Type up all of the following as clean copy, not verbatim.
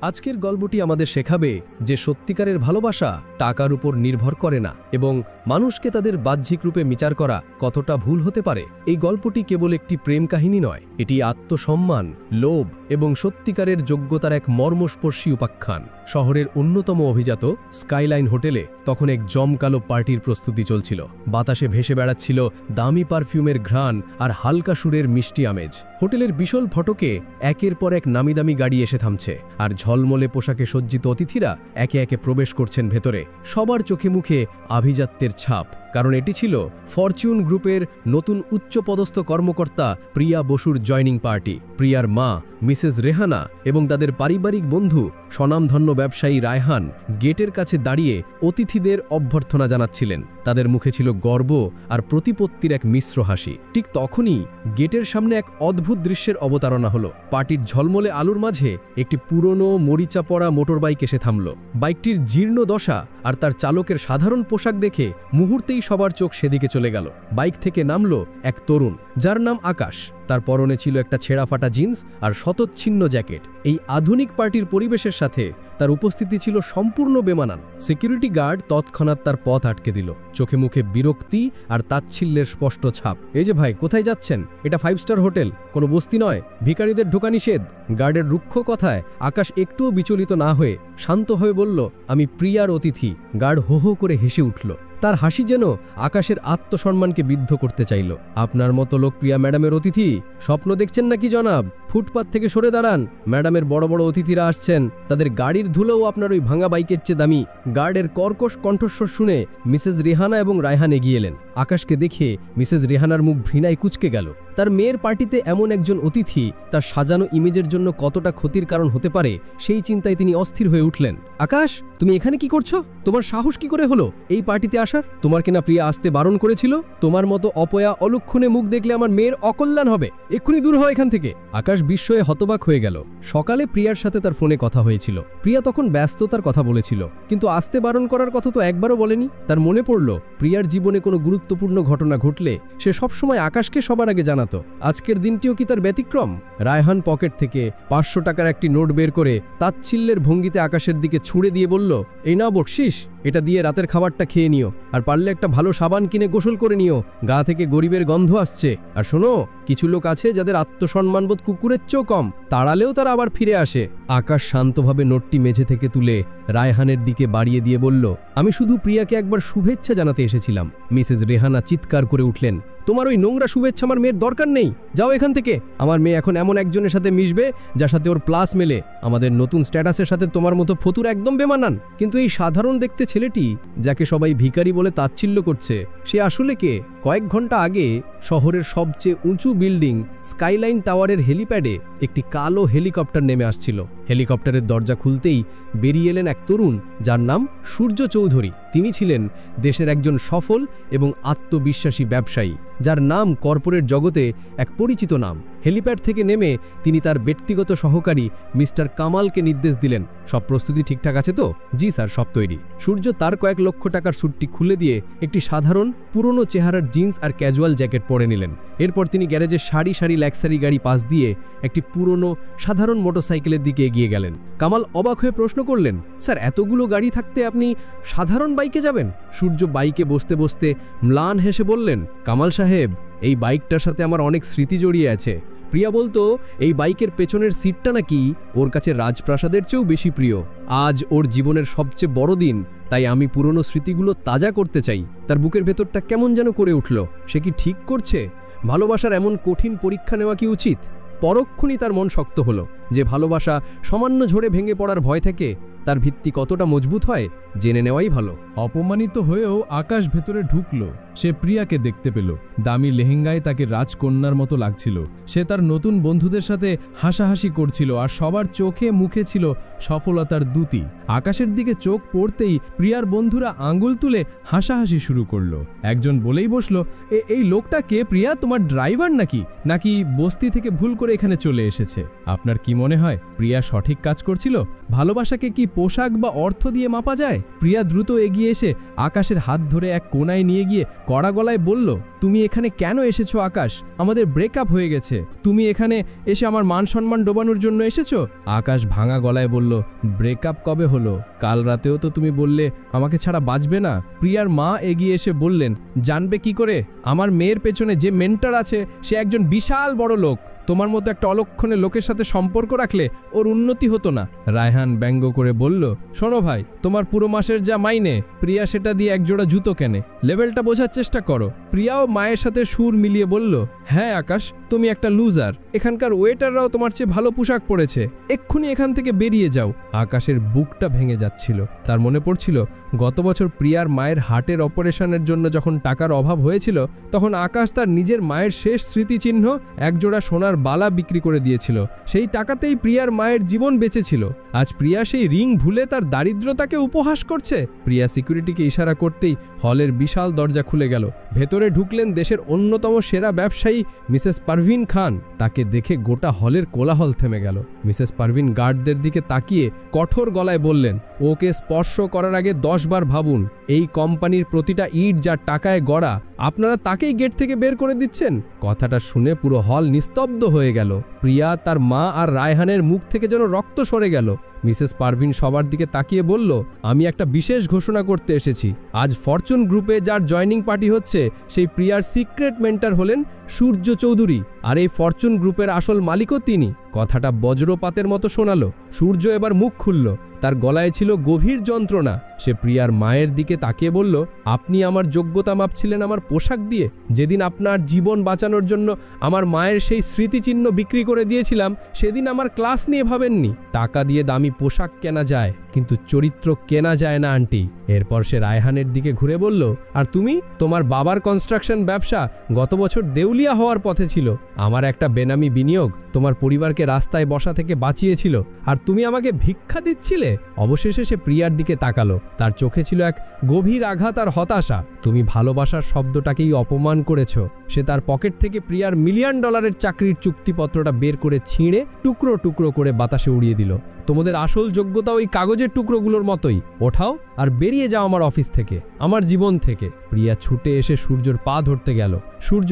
আজকের গল্পটি আমাদের শেখাবে যে সত্যিকারের ভালোবাসা টাকার উপর নির্ভর করে না এবং মানুষকে তাদের বাহ্যিক রূপে বিচার করা কতটা ভুল হতে পারে। এই গল্পটি কেবল একটি প্রেম কাহিনী নয়, এটি আত্মসম্মান, লোভ এবং সত্যিকারের যোগ্যতার এক মর্মস্পর্শী উপাখ্যান। শহরের অন্যতম অভিজাত স্কাইলাইন হোটেলে তখন এক জমকালো পার্টির প্রস্তুতি চলছিল। বাতাসে ভেসে বেড়াচ্ছিল দামি পারফিউমের ঘ্রাণ আর হালকা সুরের মিষ্টি আমেজ। হোটেলের বিশাল ফটকে একের পর এক নামিদামি গাড়ি এসে থামছে, আর ঝলমলে পোশাকে সজ্জিত অতিথিরা একে একে প্রবেশ করছেন ভেতরে। সবার চোখে মুখে আভিজাত্যের ছাপ, কারণ এটি ছিল ফরচুন গ্রুপের নতুন উচ্চপদস্থ কর্মকর্তা প্রিয়া বসুর জয়নিং পার্টি। প্রিয়ার মা মিসেস রেহানা এবং তাদের পারিবারিক বন্ধু স্বনামধন্য ব্যবসায়ী রায়হান গেটের কাছে দাঁড়িয়ে অতিথিদের অভ্যর্থনা জানাচ্ছিলেন। তাদের মুখে ছিল গর্ব আর প্রতিপত্তির এক মিশ্র হাসি। ঠিক তখনই গেটের সামনে এক অদ্ভুত দৃশ্যের অবতারণা হলো। পার্টির ঝলমলে আলোর মাঝে একটি পুরনো মরিচা পড়া মোটরবাইক এসে থামল। বাইকটির জীর্ণ দশা আর তার চালকের সাধারণ পোশাক দেখে মুহূর্তেই সবার চোখ সেদিকে চলে গেল। বাইক থেকে নামল এক তরুণ, যার নাম আকাশ। তার পরনে ছিল একটা ছেঁড়া ফাটা জিন্স আর শতচ্ছিন্ন জ্যাকেট। এই আধুনিক পার্টির পরিবেশের সাথে তার উপস্থিতি ছিল সম্পূর্ণ বেমানান। সিকিউরিটি গার্ড তৎক্ষণাৎ তার পথ আটকে দিল, চোখে মুখে বিরক্তি আর তাচ্ছিল্যের স্পষ্ট ছাপ। এই যে ভাই, কোথায় যাচ্ছেন? এটা 5 স্টার হোটেল, কোনো বস্তি নয়, ভিখারিদের ঢোকা নিষেধ। গার্ডের রুক্ষ কথায় আকাশ একটুও বিচলিত না হয়ে শান্তভাবে বলল, আমি প্রিয়ার অতিথি। গার্ড হো হো করে হেসে উঠল। তার হাসি যেন আকাশের আত্মসম্মানকে বিদ্ধ করতে চাইল। আপনার মতো লোক প্রিয়া ম্যাডামের অতিথি? স্বপ্ন দেখছেন নাকি জনাব? ফুটপাত থেকে সরে দাঁড়ান, ম্যাডামের বড় বড় অতিথিরা আসছেন। তাদের গাড়ির ধুলোও আপনার ওই ভাঙা বাইকের চেয়ে দামি। গার্ডের কর্কশ কণ্ঠস্বর শুনে মিসেস রেহানা এবং রায়হান এগিয়ে এলেন। আকাশকে দেখে মিসেস রেহানার মুখ ঘৃণায় কুঁচকে গেল। তার মেয়ের পার্টিতে এমন একজন অতিথি তার সাজানো ইমেজের জন্য কতটা ক্ষতির কারণ হতে পারে সেই চিন্তায় তিনি অস্থির হয়ে উঠলেন। আকাশ, তুমি এখানে কি করছো? তোমার সাহস কি করে হলো এই পার্টিতে আসার? তোমার কিনা প্রিয়া আসতে বারণ করেছিল? তোমার মতো অপয়া অলক্ষণে মুখ দেখলে আমার মেয়ের অকল্যাণ হবে। এক্ষুনি দূর হয় এখান থেকে। আকাশ বিস্ময়ে হতবাক হয়ে গেল। সকালে প্রিয়ার সাথে তার ফোনে কথা হয়েছিল। প্রিয়া তখন ব্যস্ততার কথা বলেছিল, কিন্তু আসতে বারণ করার কথা তো একবারও বলেনি। তার মনে পড়ল, প্রিয়ার জীবনে কোনো গুরুত্বপূর্ণ ঘটনা ঘটলে সে সবসময় আকাশকে সবার আগে জানাতো। আজকের দিনটিও কি তার ব্যতিক্রম? রায়হান পকেট থেকে 500 টাকার একটি নোট বের করে তাচ্ছিল্যের ভঙ্গিতে আকাশের দিকে ছুঁড়ে দিয়ে বলল, এই নাও বকশিস, এটা দিয়ে রাতের খাবারটা খেয়ে নিও, আর পারলে একটা ভালো সাবান কিনে গোসল করে নিও, গা থেকে গরিবের গন্ধ আসছে। আর শোনো, কিছু লোক আছে যাদের আত্মসম্মানবোধ কুকুরের চেয়েও কম, তাড়ালেও তারা আবার ফিরে আসে। আকাশ শান্তভাবে নোটটি মেঝে থেকে তুলে রায়হানের দিকে বাড়িয়ে দিয়ে বলল, আমি শুধু প্রিয়াকে একবার শুভেচ্ছা জানাতে এসেছিলাম। মিসেস রেহানা চিৎকার করে উঠলেন, তোমার ওই নোংরা শুভেচ্ছা আমার মেয়ের দরকার নেই, যাও এখান থেকে। আমার মেয়ে এখন এমন একজনের সাথে মিশবে যার সাথে ওর প্লাস মেলে। আমাদের নতুন স্ট্যাটাসের সাথে তোমার মতো ফতুর একদম বেমানান। কিন্তু এই সাধারণ দেখতে ছেলেটি যাকে সবাই ভিখারি বলে তাচ্ছিল্য করছে, সে আসলে কে? কয়েক ঘন্টা আগে শহরের সবচেয়ে উঁচু বিল্ডিং স্কাইলাইন টাওয়ারের হেলিপ্যাডে একটি কালো হেলিকপ্টার নেমে আসছিল। হেলিকপ্টারের দরজা খুলতেই বেরিয়ে এলেন এক তরুণ, যার নাম সূর্য চৌধুরী। তিনি ছিলেন দেশের একজন সফল এবং আত্মবিশ্বাসী ব্যবসায়ী, যার নাম কর্পোরেট জগতে এক পরিচিত নাম। হেলিপ্যাড থেকে নেমে তিনি তার ব্যক্তিগত সহকারী মিস্টার কামালকে নির্দেশ দিলেন, সব প্রস্তুতি ঠিকঠাক আছে তো? জি স্যার, সব তৈরি। সূর্য তার কয়েক লক্ষ টাকার স্যুটটি খুলে দিয়ে একটি সাধারণ পুরনো চেহারার জিন্স আর ক্যাজুয়াল জ্যাকেট পরে নিলেন। এরপর তিনি গ্যারেজের সারি সারি লাক্সারি গাড়ি পাশ দিয়ে একটি পুরনো সাধারণ মোটরসাইকেলের দিকে এগিয়ে গেলেন। কামাল অবাক হয়ে প্রশ্ন করলেন, স্যার, এতগুলো গাড়ি থাকতে আপনি সাধারণ বাইকে যাবেন? সূর্য বাইকে বসতে বসতে ম্লান হেসে বললেন, কামাল সাহেব, এই বাইকটার সাথে আমার অনেক স্মৃতি জড়িয়ে আছে। প্রিয়া বলতো এই বাইকের পেছনের সিটটা নাকি ওর কাছে রাজপ্রাসাদের চেয়েও বেশি প্রিয়। আজ ওর জীবনের সবচেয়ে বড় দিন, তাই আমি পুরনো স্মৃতিগুলো তাজা করতে চাই। তার বুকের ভেতরটা কেমন যেন করে উঠল। সে কি ঠিক করছে? ভালোবাসার এমন কঠিন পরীক্ষা নেওয়া কি উচিত? পরক্ষণই তার মন শক্ত হলো যে ভালোবাসা সামান্য ঝড়ে ভেঙে পড়ার ভয় থেকে তার ভিত্তি কতটা মজবুত হয় জেনে নেওয়াই ভালো। অপমানিত হয়েও আকাশ ভেতরে ঢুকল। সে প্রিয়াকে দেখতে পেল। দামি লেহেঙ্গায় তাকে রাজকন্যার মতো লাগছিল। সে তার নতুন বন্ধুদের সাথে হাসাহাসি করছিল, আর সবার চোখে মুখে ছিল সফলতার দ্যুতি। আকাশের দিকে চোখ পড়তেই প্রিয়ার বন্ধুরা আঙ্গুল তুলে হাসাহাসি শুরু করলো। একজন বলেই বসল, এই লোকটা কে প্রিয়া? তোমার ড্রাইভার নাকি বস্তি থেকে ভুল করে এখানে চলে এসেছে? আপনার কি মনে হয় প্রিয়া সঠিক কাজ করছিল? ভালোবাসাকে কি পোশাক বা অর্থ দিয়ে মাপা যায়? প্রিয়া দ্রুত এগিয়ে এসে আকাশের হাত ধরে এক কোণায় নিয়ে গিয়ে কড়া গলায় বলল, তুমি এখানে কেন এসেছো আকাশ? আমাদের ব্রেকআপ হয়ে গেছে। তুমি এখানে এসে আমার মান সম্মান ডোবানোর জন্য এসেছো? আকাশ ভাঙা গলায় বলল, ব্রেকআপ কবে হলো? কাল রাতেও তো তুমি বললে আমাকে ছাড়া বাঁচবে না। প্রিয়ার মা এগিয়ে এসে বললেন, জানবে কি করে? আমার মেয়ের পেছনে যে মেন্টর আছে সে একজন বিশাল বড় লোক। তোমার মতো একটা অলক্ষণে লোকের সাথে সম্পর্ক রাখলে ওর উন্নতি হতো না। রায়হান ব্যঙ্গ করে বলল, শোনো ভাই, তোমার পুরো মাসের যা মাইনে, প্রিয়া সেটা দিয়ে একজোড়া জুতো কেনে। লেভেলটা বোঝার চেষ্টা করো। প্রিয়াও মায়ের সাথে সুর মিলিয়ে বলল, হ্যাঁ আকাশ, তুমি একটা লুজার। এখানকার ওয়েটাররাও তোমার চেয়ে ভালো পোশাক পরেছে। এক্ষুনি এখান থেকে বেরিয়ে যাও। আকাশের বুকটা ভেঙে যাচ্ছিল। তার মনে পড়ছিল গত বছর প্রিয়ার মায়ের হার্টের অপারেশনের জন্য যখন টাকার অভাব হয়েছিল, তখন আকাশ তার নিজের মায়ের শেষ স্মৃতিচিহ্ন একজোড়া সোনার বালা বিক্রি করে দিয়েছিল। সেই টাকাতেই প্রিয়ার মায়ের জীবন বেঁচেছিল। আজ প্রিয়া সেই রিং ভুলে তার দারিদ্রতাকে উপহাস করছে। প্রিয়া সিকিউরিটিকে ইশারা করতেই হলের বিশাল দরজা খুলে গেল। ভেতরে ঢুকলেন দেশের অন্যতম সেরা ব্যবসায়ী মিসেস পারভিন খান। তাকে দেখে গোটা হলের কোলাহল থেমে গেল। মিসেস পারভিন গার্ডদের দিকে তাকিয়ে কঠোর গলায় বললেন, ওকে স্পর্শ করার আগে 10 বার ভাবুন। এই কোম্পানির প্রতিটা ইট যার টাকায় গড়া, আপনারা তাকেই গেট থেকে বের করে দিচ্ছেন। কথাটা শুনে পুরো হল নিস্তব্ধ হয়ে গেল। প্রিয়া, তার মা আর রায়হানের মুখ থেকে যেন রক্ত সরে গেল। মিসেস পারভিন সবার দিকে তাকিয়ে বলল, আমি একটা বিশেষ ঘোষণা করতে এসেছি। আজ ফরচুন গ্রুপে যার জয়নিং পার্টি হচ্ছে, সেই প্রিয়ার সিক্রেট মেন্টর হলেন সূর্য চৌধুরী। আর এই ফরচুন গ্রুপের আসল মালিকও তিনি। কথাটা বজ্রপাতের মতো শোনালো। সূর্য এবার মুখ খুলল। তার গলায় ছিল গভীর যন্ত্রণা। সে প্রিয়ার মায়ের দিকে তাকিয়ে বলল, আপনি আমার যোগ্যতা মাপছিলেন আমার পোশাক দিয়ে? যেদিন আপনার জীবন বাঁচানোর জন্য আমার মায়ের সেই স্মৃতিচিহ্ন বিক্রি করে দিয়েছিলাম, সেদিন আমার ক্লাস নিয়ে ভাবেননি। টাকা দিয়ে দামি পোশাক কেনা যায়, কিন্তু চরিত্র কেনা যায় না আন্টি। এরপর সে রায়হানের দিকে ঘুরে বলল, আর তুমি? তোমার বাবার কনস্ট্রাকশন ব্যবসা গত বছর দেউলিয়া হওয়ার পথে ছিল। আমার একটা বেনামি বিনিয়োগ তোমার পরিবারকে রাস্তায় বসা থেকে বাঁচিয়েছিল, আর তুমি আমাকে ভিক্ষা দিচ্ছিলে। অবশেষে সে প্রিয়ার দিকে তাকালো। তার চোখে ছিল এক গভীর আঘাত আর হতাশা। তুমি ভালোবাসার শব্দটাকেই অপমান করেছ। সে তার পকেট থেকে প্রিয়ার $1 মিলিয়ন চাকরির চুক্তিপত্রটা বের করে ছিঁড়ে টুকরো টুকরো করে বাতাসে উড়িয়ে দিল। তোমাদের আসল যোগ্যতা ওই কাগজের টুকরোগুলোর মতোই। ওঠাও আর বেরিয়ে যাও আমার অফিস থেকে, আমার জীবন থেকে। প্রিয়া ছুটে এসে সূর্যর পা ধরতে গেল। সূর্য,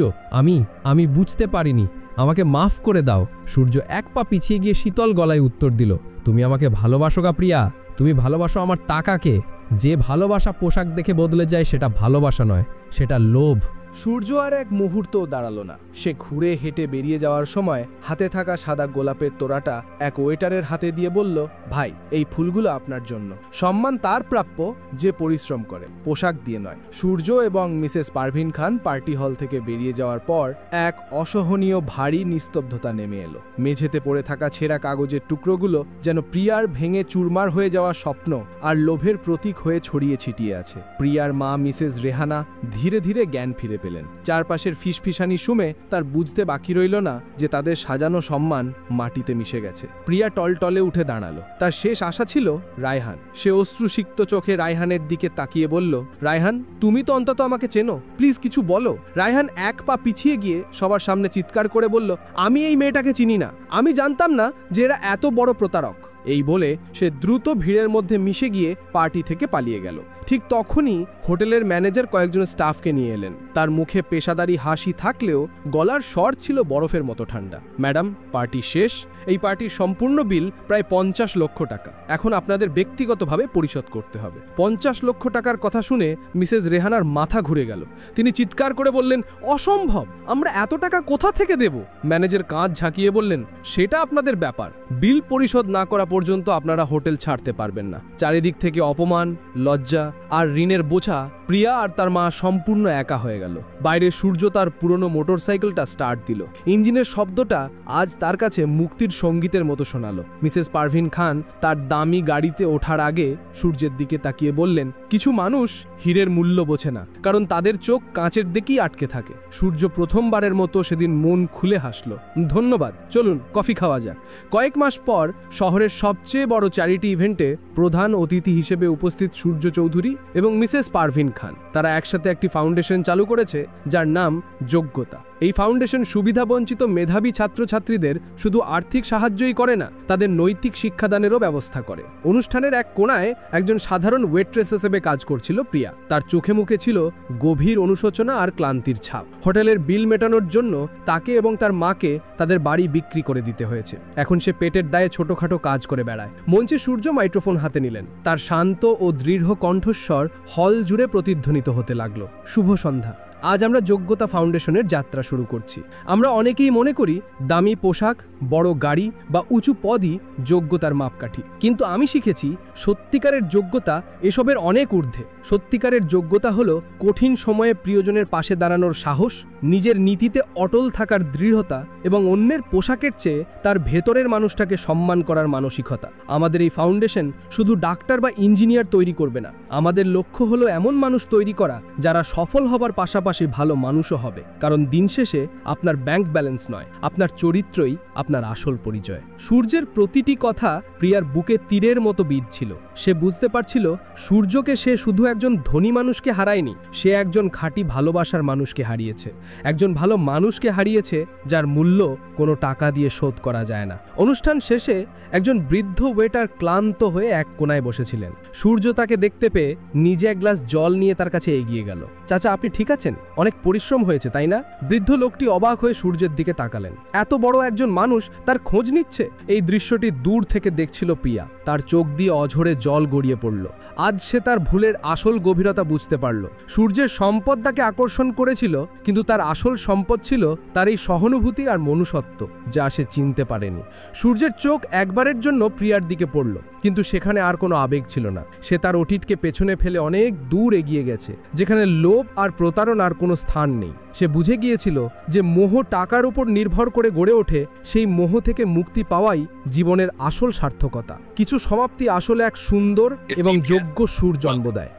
আমি বুঝতে পারিনি, আমাকে মাফ করে দাও। সূর্য এক পা পিছিয়ে গিয়ে শীতল গলায় উত্তর দিল, তুমি আমাকে ভালোবাসো গা প্রিয়া? তুমি ভালোবাসো আমার টাকাকে। যে ভালোবাসা পোশাক দেখে বদলে যায়, সেটা ভালোবাসা নয়, সেটা লোভ। সূর্য আর এক মুহূর্তও দাঁড়ালো না। সে ঘুরে হেঁটে বেরিয়ে যাওয়ার সময় হাতে থাকা সাদা গোলাপের তোড়াটা এক ওয়েটারের হাতে দিয়ে বলল, ভাই, এই ফুলগুলো আপনার জন্য। সম্মান তার প্রাপ্য যে পরিশ্রম করে, পোশাক দিয়ে নয়। সূর্য এবং মিসেস পারভিন খান পার্টি হল থেকে বেরিয়ে যাওয়ার পর এক অসহনীয় ভারী নিস্তব্ধতা নেমে এলো। মেঝেতে পড়ে থাকা ছেঁড়া কাগজের টুকরোগুলো যেন প্রিয়ার ভেঙে চুরমার হয়ে যাওয়া স্বপ্ন আর লোভের প্রতীক হয়ে ছড়িয়ে ছিটিয়ে আছে। প্রিয়ার মা মিসেস রেহানা ধীরে ধীরে জ্ঞান ফিরে পেলেন। চারপাশের ফিসফিসানি শুনে তার বুঝতে বাকি রইল না যে তাদের সাজানো সম্মান মাটিতে মিশে গেছে। প্রিয়া টলটলে উঠে দাঁড়ালো। তার শেষ আশা ছিল রায়হান। সে অশ্রুসিক্ত চোখে রায়হানের দিকে তাকিয়ে বলল, রায়হান, তুমি তো অন্তত আমাকে চেনো, প্লিজ কিছু বলো। রায়হান এক পা পিছিয়ে গিয়ে সবার সামনে চিৎকার করে বলল, আমি এই মেয়েটাকে চিনি না। আমি জানতাম না যে এরা এত বড় প্রতারক। এই বলে সে দ্রুত ভিড়ের মধ্যে মিশে গিয়ে পার্টি থেকে পালিয়ে গেল। ঠিক তখনই হোটেলের ম্যানেজার কয়েকজন স্টাফকে নিয়ে এলেন। তার মুখে পেশাদারি হাসি থাকলেও গলার স্বর ছিল বরফের মতো ঠান্ডা। ম্যাডাম, পার্টি শেষ। এই পার্টির সম্পূর্ণ বিল প্রায় 50 লক্ষ টাকা। এখন আপনাদের ব্যক্তিগতভাবে পরিশোধ করতে হবে। 50 লক্ষ টাকার কথা শুনে মিসেস রেহানার মাথা ঘুরে গেল। তিনি চিৎকার করে বললেন, অসম্ভব, আমরা এত টাকা কোথা থেকে দেব? ম্যানেজার কাঁধ ঝাঁকিয়ে বললেন, সেটা আপনাদের ব্যাপার। বিল পরিশোধ না করা পর্যন্ত আপনারা হোটেল ছাড়তে পারবেন না। চারিদিক থেকে অপমান, লজ্জা আর ঋণের বোঝা। প্রিয়া আর তার মা সম্পূর্ণ একা হয়ে গেল। বাইরে সূর্য তার পুরনো মোটরসাইকেলটা স্টার্ট দিল। ইঞ্জিনের শব্দটা আজ তার কাছে মুক্তির সঙ্গীতের মতো শোনালো। মিসেস পারভিন খান তার দামি গাড়িতে ওঠার আগে সূর্যের দিকে তাকিয়ে বললেন, কিছু মানুষ হীরের মূল্য বোঝে না, কারণ তাদের চোখ কাঁচের দিকেই আটকে থাকে। সূর্য প্রথমবারের মতো সেদিন মন খুলে হাসল। ধন্যবাদ, চলুন কফি খাওয়া যাক। কয়েক মাস পর শহরের সবচেয়ে বড় চ্যারিটি ইভেন্টে প্রধান অতিথি হিসেবে উপস্থিত সূর্য চৌধুরী এবং মিসেস পারভিন খান। তারা একসাথে একটি ফাউন্ডেশন চালু করেছে যার নাম যোগ্যতা। এই ফাউন্ডেশন সুবিধাবঞ্চিত মেধাবী ছাত্রছাত্রীদের শুধু আর্থিক সাহায্যই করে না, তাদের নৈতিক শিক্ষাদানেরও ব্যবস্থা করে। অনুষ্ঠানের এক কোণায় একজন সাধারণ ওয়েট্রেস হিসেবে কাজ করছিল প্রিয়া। তার চোখে মুখে ছিল গভীর অনুশোচনা আর ক্লান্তির ছাপ। হোটেলের বিল মেটানোর জন্য তাকে এবং তার মাকে তাদের বাড়ি বিক্রি করে দিতে হয়েছে। এখন সে পেটের দায়ে ছোটখাটো কাজ করে বেড়ায়। মঞ্চে সূর্য মাইক্রোফোন হাতে নিলেন। তার শান্ত ও দৃঢ় কণ্ঠস্বর হল জুড়ে প্রতিধ্বনিত হতে লাগলো। শুভ সন্ধ্যা। আজ আমরা যোগ্যতা ফাউন্ডেশনের যাত্রা শুরু করছি। আমরা অনেকেই মনে করি দামি পোশাক, বড় গাড়ি বা উঁচু পদই যোগ্যতার মাপকাঠি, কিন্তু আমি শিখেছি সত্যিকারের যোগ্যতা এসবের অনেক ঊর্ধ্বে। সত্যিকারের যোগ্যতা হলো কঠিন সময়ে প্রিয়জনের পাশে দাঁড়ানোর সাহস, নিজের নীতিতে অটল থাকার দৃঢ়তা এবং অন্যের পোশাকের চেয়ে তার ভেতরের মানুষটাকে সম্মান করার মানসিকতা। আমাদের এই ফাউন্ডেশন শুধু ডাক্তার বা ইঞ্জিনিয়ার তৈরি করবে না, আমাদের লক্ষ্য হলো এমন মানুষ তৈরি করা যারা সফল হবার পাশাপাশি ভালো মানুষও হবে। কারণ দিন শেষে আপনার ব্যাংক ব্যালেন্স নয়, আপনার চরিত্রই আপনার আসল পরিচয়। সূর্যের প্রতিটি কথা প্রিয়ার বুকে তীরের মতো বিঁধছিল। সে বুঝতে পারছিল সূর্যকে সে শুধু একজন ধনী মানুষকে হারায়নি, সে একজন খাঁটি ভালোবাসার মানুষকে হারিয়েছে। একজন ভালো মানুষকে হারিয়েছে যার মূল্য কোনো টাকা দিয়ে শোধ করা যায় না। অনুষ্ঠান শেষে একজন বৃদ্ধ ওয়েটার ক্লান্ত হয়ে এক কোণায় বসেছিলেন। সূর্য তাকে দেখতে পেয়ে নিজে এক গ্লাস জল নিয়ে তার কাছে এগিয়ে গেল। চাচা, আপনি ঠিক আছেন? অনেক পরিশ্রম হয়েছে, তাই না? বৃদ্ধ লোকটি অবাক হয়ে সূর্যের দিকে তাকালেন। এত বড় একজন মানুষ তার খোঁজ নিচ্ছে। এই দৃশ্যটি দূর থেকে দেখছিল প্রিয়া। তার চোখ দিয়ে অঝরে জল গড়িয়ে পড়ল। আজ সে তার ভুলের আসল গভীরতা বুঝতে পারল। সূর্যের সম্পদ তাকে আকর্ষণ করেছিল, কিন্তু তার আসল সম্পদ ছিল তার এই সহানুভূতি আর মনুষ্যত্ব, যা সে চিনতে পারেনি। সূর্যের চোখ একবারের জন্য প্রিয়ার দিকে পড়ল, কিন্তু সেখানে আর কোনো আবেগ ছিল না। সে তার অতীতকে পেছনে ফেলে অনেক দূর এগিয়ে গেছে, যেখানে লোভ আর প্রতারণার কোনো স্থান নেই। সে বুঝে গিয়েছিল যে মোহ টাকার উপর নির্ভর করে গড়ে ওঠে, সেই মোহ থেকে মুক্তি পাওয়াই জীবনের আসল সার্থকতা। কিছু সমাপ্তি আসলে এক সুন্দর এবং যোগ্য সুর জন্ম দেয়।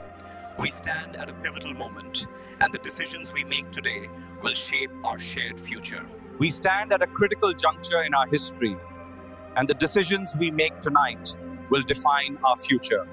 We stand at a pivotal moment, and the decisions we make today will shape our shared future. We stand at a critical juncture in our history, and the decisions we make tonight will define our future.